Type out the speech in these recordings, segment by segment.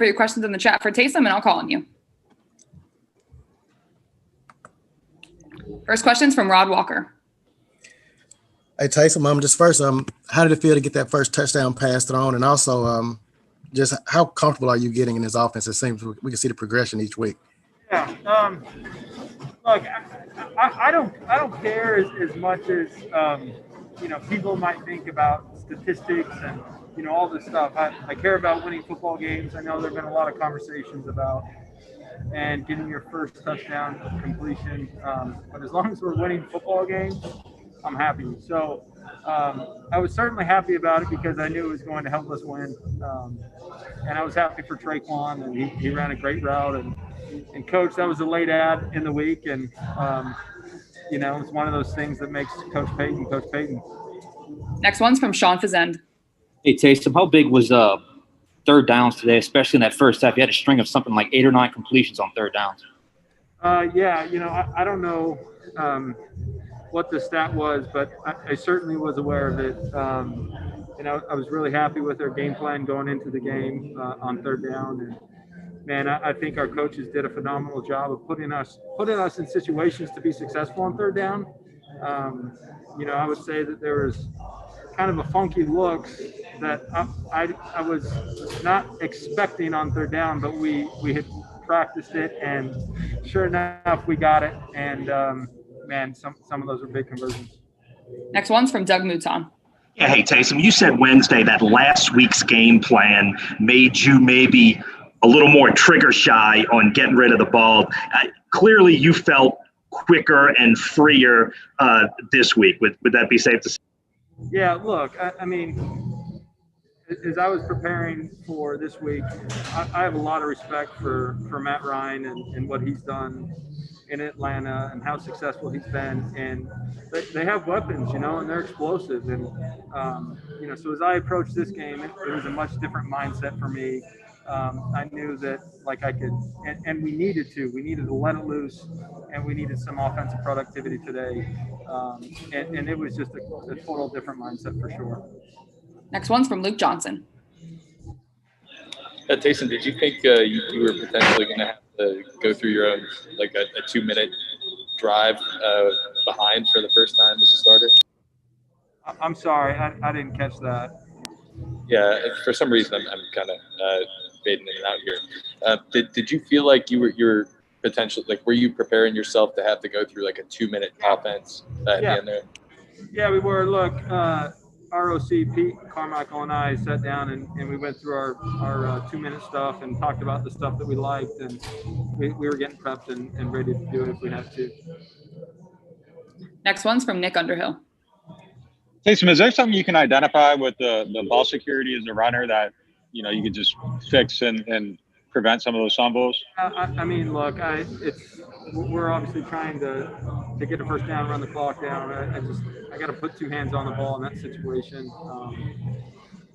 for your questions in the chat for Taysom, and I'll call on you. First question's from Rod Walker. Hey, Taysom, just first, how did it feel to get that first touchdown pass thrown? And also, just how comfortable are you getting in this offense? It seems we can see the progression each week. Yeah. Look, I don't care as much as, people might think about statistics and, all this stuff. I care about winning football games. I know there have been a lot of conversations about and getting your first touchdown completion. But as long as we're winning football games, I'm happy. So I was certainly happy about it because I knew it was going to help us win. And I was happy for Traquan, and he ran a great route. And Coach, that was a late ad in the week. And, it's one of those things that makes Coach Payton. Next one's from Sean Fazend. Hey, Taysom, how big was third downs today, especially in that first half? You had a string of something like 8 or 9 completions on third downs. I don't know what the stat was, but I certainly was aware of it. I was really happy with their game plan going into the game on third down. And, man, I think our coaches did a phenomenal job of putting us in situations to be successful on third down. I would say that there was kind of a funky look that I was not expecting on third down, but we had practiced it, and sure enough, we got it. And some of those are big conversions. Next one's from Doug Mouton. Yeah, hey, Taysom, you said Wednesday that last week's game plan made you maybe a little more trigger shy on getting rid of the ball. Clearly, you felt quicker and freer this week. Would that be safe to say? Yeah, look, I mean, as I was preparing for this week, I have a lot of respect for Matt Ryan and what he's done in Atlanta and how successful he's been. And they have weapons, and they're explosive. And, so as I approached this game, it was a much different mindset for me. I knew that, I could – and we needed to. We needed to let it loose, and we needed some offensive productivity today. And it was just a total different mindset for sure. Next one's from Luke Johnson. Taysom, did you think you were potentially going to have to go through your own, a 2-minute drive behind for the first time as a starter? I'm sorry. I didn't catch that. Yeah, for some reason I'm kind of fading in and out here. Did you feel like you were potentially, were you preparing yourself to have to go through a 2-minute offense at the end there? Yeah, we were. Look, ROC, Pete Carmichael, and I sat down and we went through our 2-minute stuff and talked about the stuff that we liked, and we were getting prepped and ready to do it if we had to. Next one's from Nick Underhill. Taysom, is there something you can identify with the ball security as a runner that, you could just fix and prevent some of those fumbles? I mean, look, we're obviously trying to get a first down, run the clock down. I got to put 2 hands on the ball in that situation.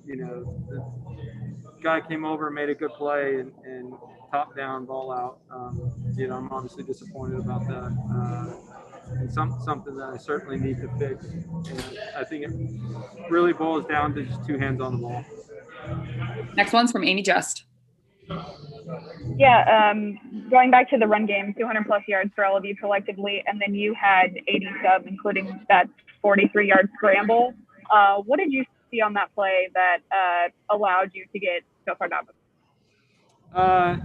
The guy came over and made a good play and top down, ball out. I'm obviously disappointed about that. And something that I certainly need to fix. And I think it really boils down to just 2 hands on the ball. Next one's from Amy Just. Yeah, going back to the run game, 200-plus yards for all of you collectively, and then you had 80 subs, including that 43-yard scramble. What did you see on that play that allowed you to get so far down?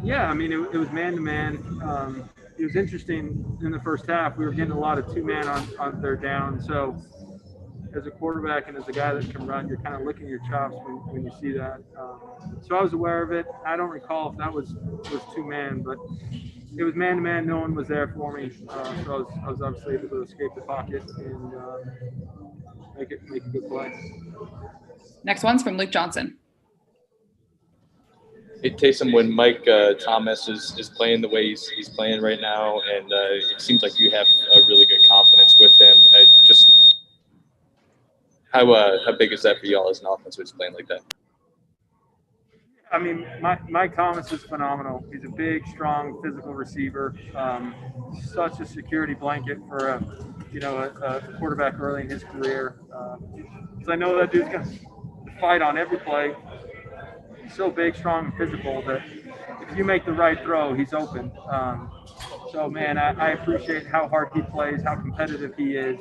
Yeah, I mean, it was man-to-man. It was interesting in the first half. We were getting a lot of 2-man on third down. So as a quarterback and as a guy that can run, you're kind of licking your chops when you see that. So I was aware of it. I don't recall if that was 2-man, but it was man-to-man. No one was there for me. So I was obviously able to escape the pocket and make a good play. Next one's from Luke Johnson. Hey, Taysom, when Mike Thomas is playing the way he's playing right now, and it seems like you have a really good confidence with him, just how big is that for y'all as an offense when he's playing like that? I mean, Mike Thomas is phenomenal. He's a big, strong, physical receiver. Such a security blanket for a quarterback early in his career. Because I know that dude's going to fight on every play. So big, strong, and physical that if you make the right throw, he's open. So, man, I appreciate how hard he plays, how competitive he is,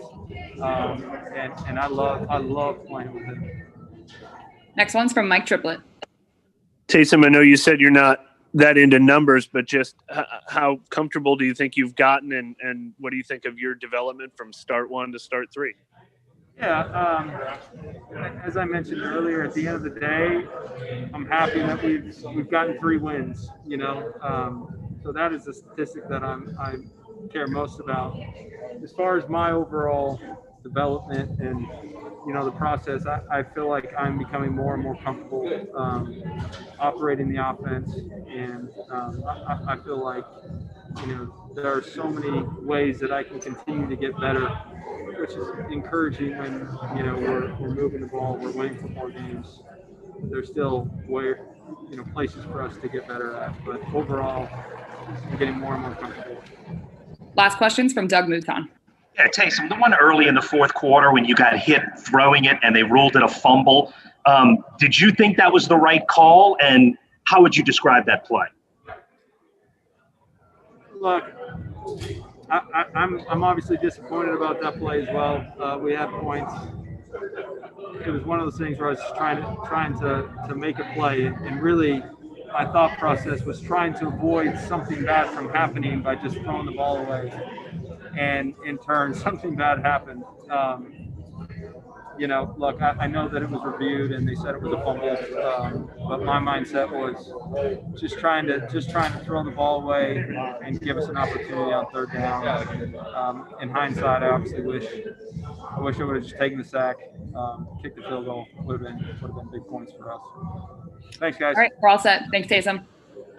and I love playing with him. Next one's from Mike Triplett. Taysom, I know you said you're not that into numbers, but just how comfortable do you think you've gotten, and what do you think of your development from start 1 to start 3? Yeah, as I mentioned earlier, at the end of the day, I'm happy that we've gotten 3 wins. You know, so that is the statistic that I care most about. As far as my overall development and the process, I feel like I'm becoming more and more comfortable operating the offense, and I feel like there are so many ways that I can continue to get better, which is encouraging when we're moving the ball, we're winning football games. There's still places for us to get better at, but overall, I'm getting more and more comfortable. Last question's from Doug Mouton. Yeah, Taysom, the one early in the fourth quarter when you got hit throwing it and they ruled it a fumble, did you think that was the right call, and how would you describe that play? Look, I'm obviously disappointed about that play as well. We had points. It was one of those things where I was trying to make a play, and really my thought process was trying to avoid something bad from happening by just throwing the ball away. And in turn, something bad happened. Look, I know that it was reviewed and they said it was a fumble, but my mindset was just trying to throw the ball away and give us an opportunity on third down. In hindsight, I obviously wish I would have just taken the sack, kicked the field goal. Would have been big points for us. Thanks, guys. All right, we're all set. Thanks, Taysom.